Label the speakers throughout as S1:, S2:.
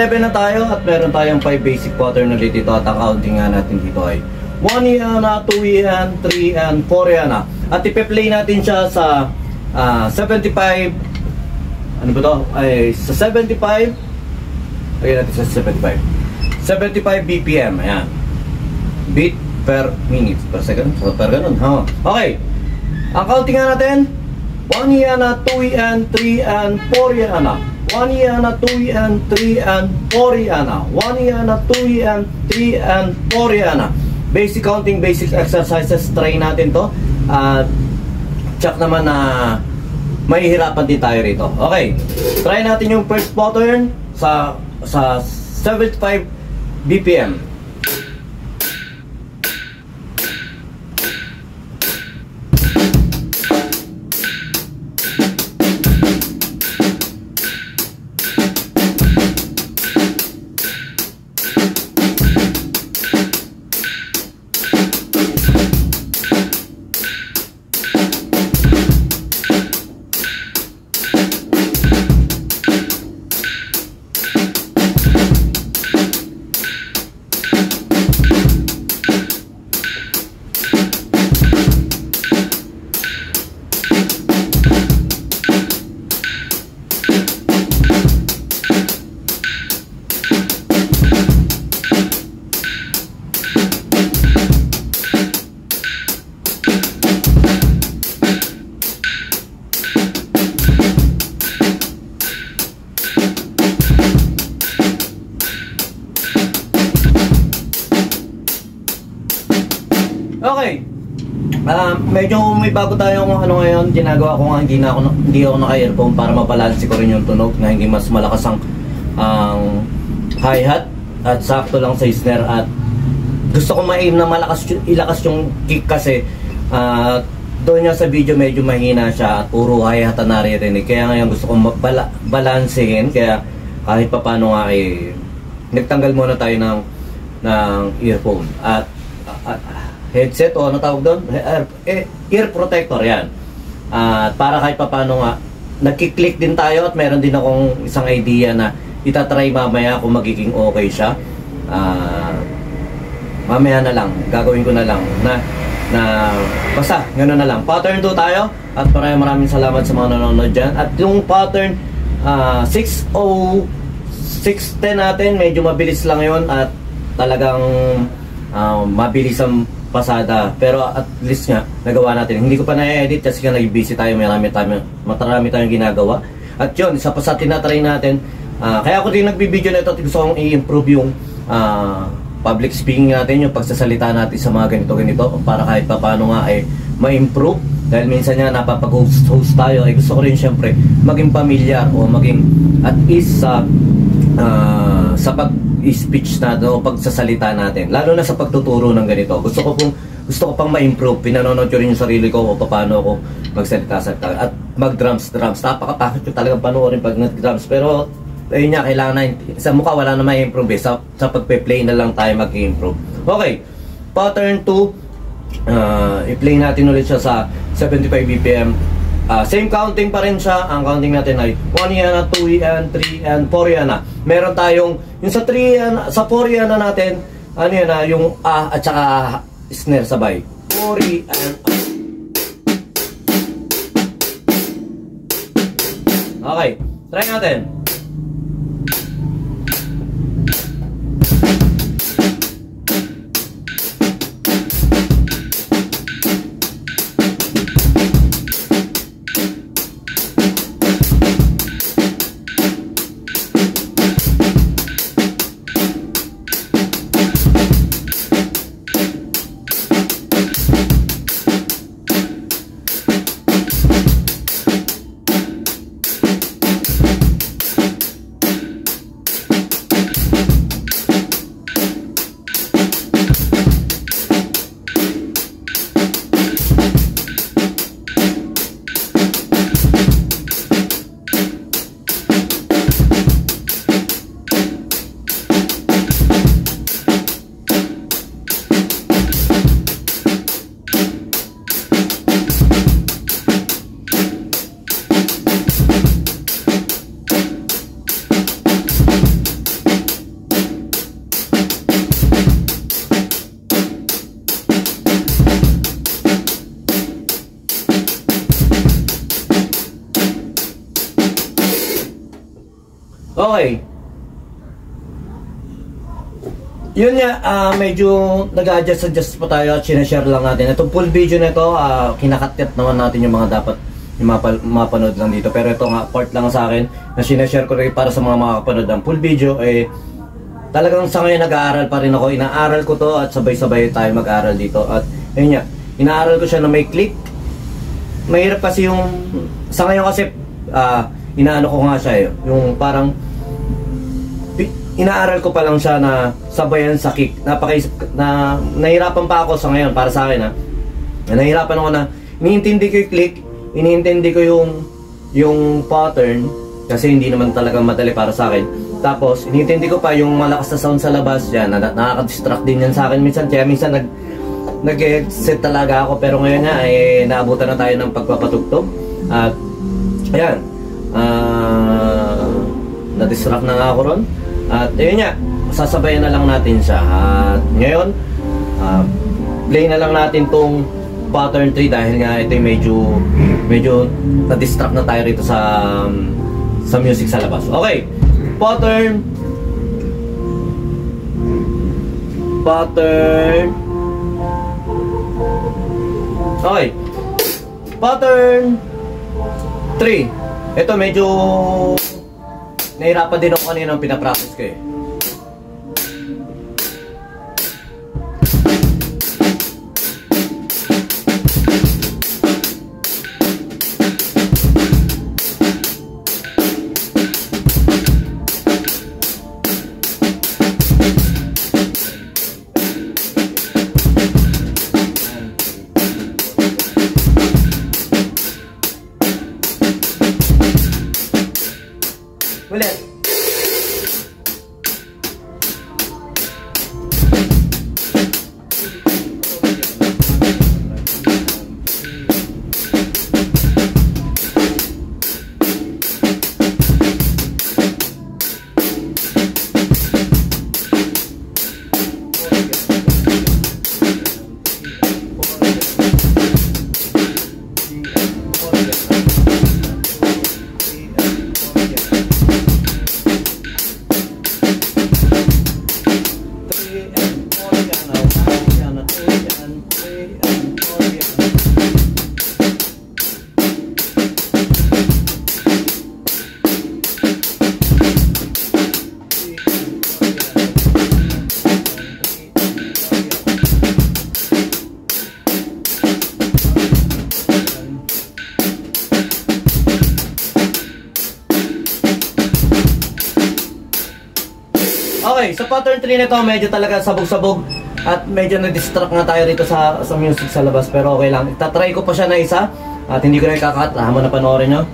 S1: 11 na tayo at meron tayong 5 basic pattern ulit dito at ang counting nga natin dito ay 1 yana, 2 yan, 3 and 4 yana. At ipe-play natin siya sa 75, ano ba to? Ay, sa 75, lagyan natin sa 75 BPM, ayan, beat per minute, per second, so per ganun, ha? Okay, ang counting nga natin 1 yana, 2 yan, 3 and 4 yana. 1 yana, 2 yan, 3 and 4 yana. 1 yana, 2 yan, 3 and 4 yana. Basic counting, basic exercises, try natin to. Check naman na mahihirapan din tayo rito. Okay, try natin yung first pattern sa 75 BPM. Okay. Medyo may bago tayong ano ngayon, ginagawa ko nga hindi ako naka-earphone para mabalanse ko rin yung tunog na hindi mas malakas ang hi-hat at sakto lang sa snare, at gusto ko ma-aim na ilakas yung kick kasi doon nga sa video medyo mahina siya at puro hi-hat na naririnig, kaya ngayon gusto ko balansehin, kaya kahit pa paano nga nagtanggal muna tayo ng earphone at headset o ano tawag doon? Ear protector, yan. Para kahit pa paano nga, nagkiklik din tayo at meron din akong isang idea na itatry mamaya kung magiging okay siya. Mamaya na lang, gagawin ko na lang na basta, gano'n na lang. Pattern 2 tayo at maraming salamat sa mga nanonood dyan. At yung pattern 610 natin, medyo mabilis lang yon at talagang mabilis ang pasada, pero at least nga nagawa natin. Hindi ko pa na-edit kasi nga nag-busy tayo, marami tayong ginagawa. At yun, isa pa sa tinatry natin, kaya ako din nagbibideo na ito at gusto kong i-improve yung public speaking natin, yung pagsasalita natin sa mga ganito para kahit pa paano nga ay ma-improve, dahil minsan nga napapag-host tayo, ay gusto ko rin syempre maging pamilyar o maging at least sa pag-speech natin o pagsasalita natin, lalo na sa pagtuturo ng ganito. Gusto ko pang ma-improve. Pinanonood ko rin yung sarili ko o paano ako magsalita at mag-drums. Napakapakit ko talagang panoorin pag nag-drums, pero ayun nga, kailangan na sa mukha wala na ma-improve sa pagpe-play na lang tayo mag-improve. Okay, pattern 2, i-play natin ulit siya sa 75 BPM. Same counting pa rin siya. Ang counting natin ay 1 yana, 2 yan, 3 and 4 yana. Meron tayong yung sa 3 yana, sa 4 yana natin, ano yan na, yung at saka snare sabay. 4 and okay, try natin. Yun nga, medyo nag-adjust po tayo at sinashare lang natin. Itong full video na ito, kinakatit naman natin yung mga dapat yung mapanood lang dito. Pero ito nga, part lang sa akin na sinashare ko rin para sa mga makakapanood ng full video. Talagang sa ngayon nag-aaral pa rin ako. Inaaral ko to at sabay-sabay tayo mag-aaral dito. At yun nga, inaaral ko siya na may click. Mahirap kasi yung, sa ngayon kasi, inaano ko nga siya yung parang, inaaral ko pa lang siya na sabayan sa kick. Nahirapan pa ako sa ngayon para sa akin nahirapan ako na iniintindi ko yung click, iniintindi ko yung pattern kasi hindi naman talaga madali para sa akin. Tapos iniintindi ko pa yung malakas na sound sa labas yan, nakaka-distract din yan sa akin minsan. Kaya minsan nag-set talaga ako, pero ngayon nga naabutan na tayo ng pagpapatugtog. At ayan, na-distract na nga ako ron. At ayun nga, sasabayan na lang natin siya. At ngayon, play na lang natin tong pattern 3 dahil nga ito medyo na-distract na tayo rito sa music sa labas. Okay, pattern. Okay, pattern 3. Ito medyo nahirapan din ako kanina nung pinapractice ko Ulit. Okay, sa pattern 3 nito medyo talaga sabog-sabog at medyo na-distract nga tayo rito sa music sa labas, pero okay lang. Itatry ko pa siya na isa at hindi ko na ikakat. Habang na panoorin nyo.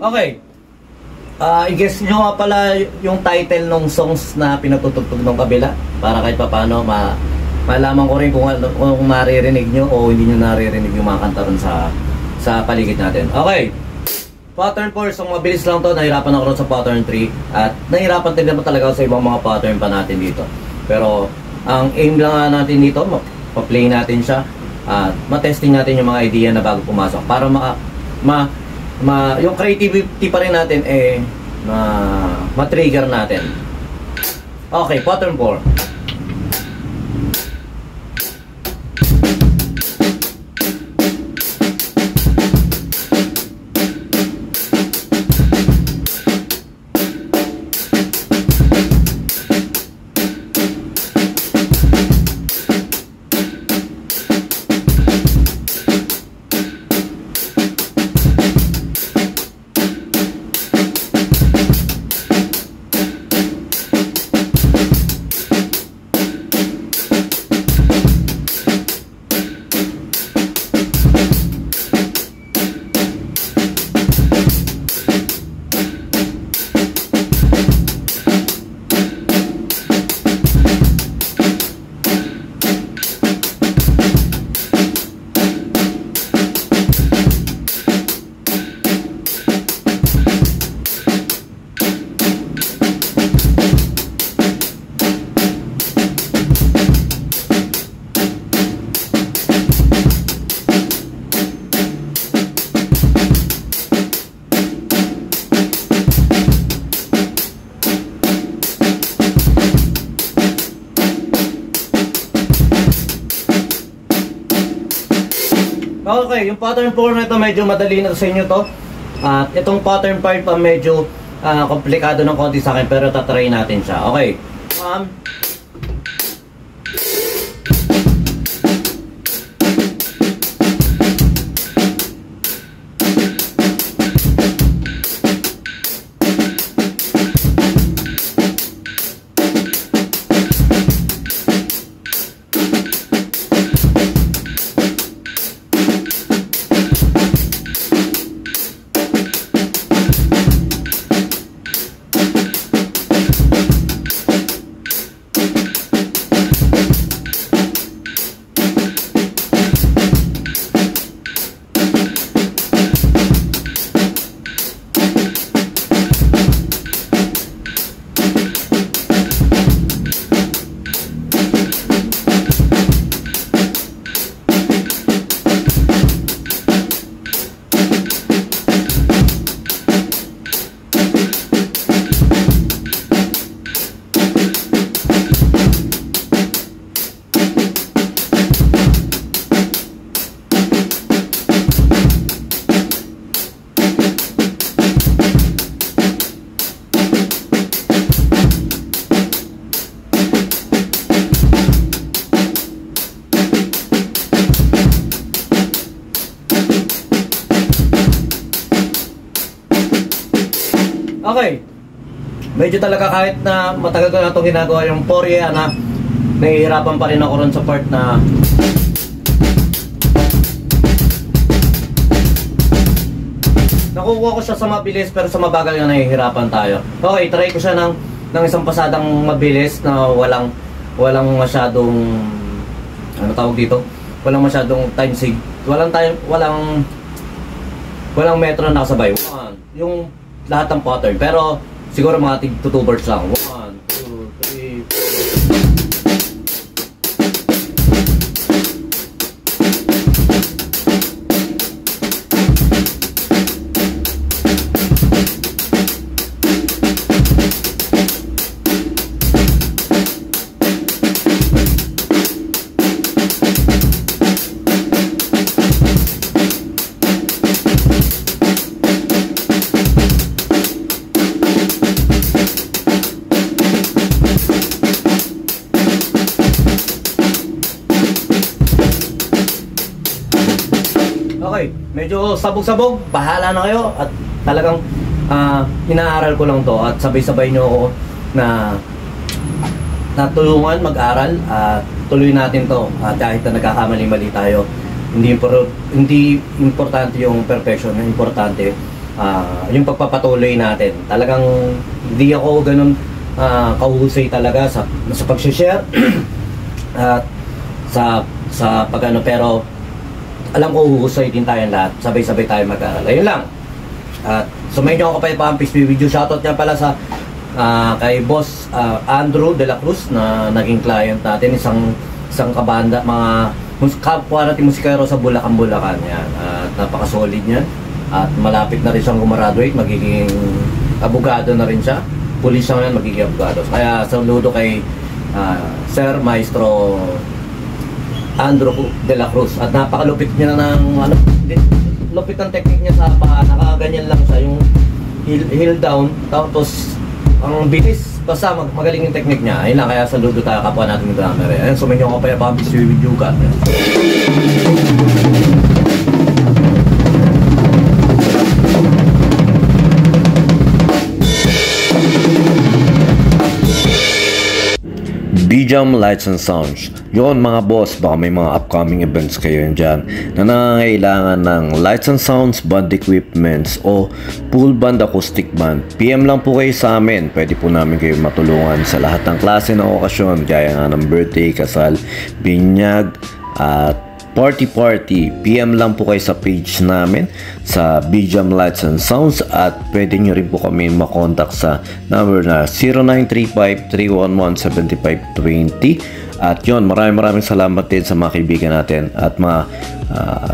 S1: Okay. I-guess nyo nga pala yung title ng songs na pinatutugtog ng kabila para kahit paano malaman ko rin kung maririnig nyo o hindi nyo naririnig yung mga kanta rin sa paligid natin. Okay. Pattern 4, so mabilis lang to. Nahirapan ako rin sa pattern 3 at nahirapan din naman talaga sa ibang mga pattern pa natin dito. Pero ang aim lang natin dito, pa-play natin siya at matesting natin yung mga idea na bago pumasok para yung creativity pa rin natin ma-trigger natin. Okay, pattern 4. Okay, yung pattern 4 na ito medyo madali na sa inyo to. At itong pattern 5 pa medyo komplikado ng konti sa akin, pero tatry natin siya. Okay. Okay. Medyo talaga kahit na matagal ko na itong ginagawa yung Poryana, nahihirapan pa rin ako ron sa part na nakukuha ko siya sa mabilis, pero sa mabagal nga nahihirapan tayo. Okay, try ko siya ng isang pasadang mabilis na walang masyadong ano tawag dito? Walang masyadong time sig. Walang metro na nakasabay. Yung lahat ng pattern, pero siguro mga tig 2 bars lang. 1, 2, okay, medyo sabog-sabog, bahala na kayo at talagang inaaral ko lang to at sabay-sabay nyo ako na natulungan mag-aral at tuloy natin to at kahit na nagkakamali-mali tayo, hindi importante yung perfection, importante yung pagpapatuloy natin. Talagang hindi ako ganun kahusay talaga sa pag-share at sa pag-ano, pero alam ko huhusay din tayong lahat. Sabay-sabay tayo mag-aaral. Ayun lang. At sumayin nyo ako pa Pampis video. Shoutout nga pala sa kay Boss Andrew de la Cruz na naging client natin. Isang kabanda, mga kapwa natin musikero sa Bulacan. Yan. At napaka-solid niyan. At malapit na rin siyang gumraduate. Magiging abogado na rin siya. Pulis siya ngayon, magiging abogado. Kaya saludo kay Sir Maestro Andrew de la Cruz, at napakalupit niya ng lupit ng technique niya sa paa. Nakaganyan lang siya, yung heel down, tapos ang bilis, basta magaling yung technique niya. Ayun lang, kaya saludo tayo kapwa natin ng drummer. Ayun, sumayin nyo ako pa Pampis video ka. BJAM Lights and Sounds. Yun mga boss, baka may mga upcoming events kayo dyan na nangangailangan ng lights and sounds, band equipments o full band acoustic band. PM lang po kayo sa amin. Pwede po namin kayo matulungan sa lahat ng klase ng okasyon, gaya nga ng birthday, kasal, binyag at party. PM lang po kayo sa page namin sa BJAM Lights and Sounds, at pwede nyo rin po kami makontak sa number na 0935-311-7520. At yun, maraming salamat din sa mga kaibigan natin at mga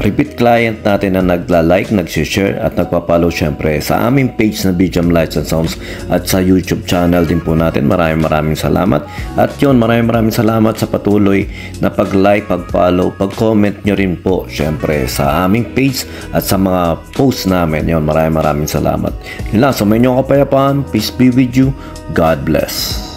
S1: repeat client natin na nagla-like, nag-share at nagpa-follow syempre sa aming page na BGM Lights and Sounds at sa YouTube channel din po natin. Maraming salamat. At yun, maraming salamat sa patuloy na pag-like, pag-follow, pag-comment nyo rin po syempre sa aming page at sa mga posts namin. Yun, maraming salamat. Yun lang, sa may inyong kapayapaan. Peace be with you. God bless.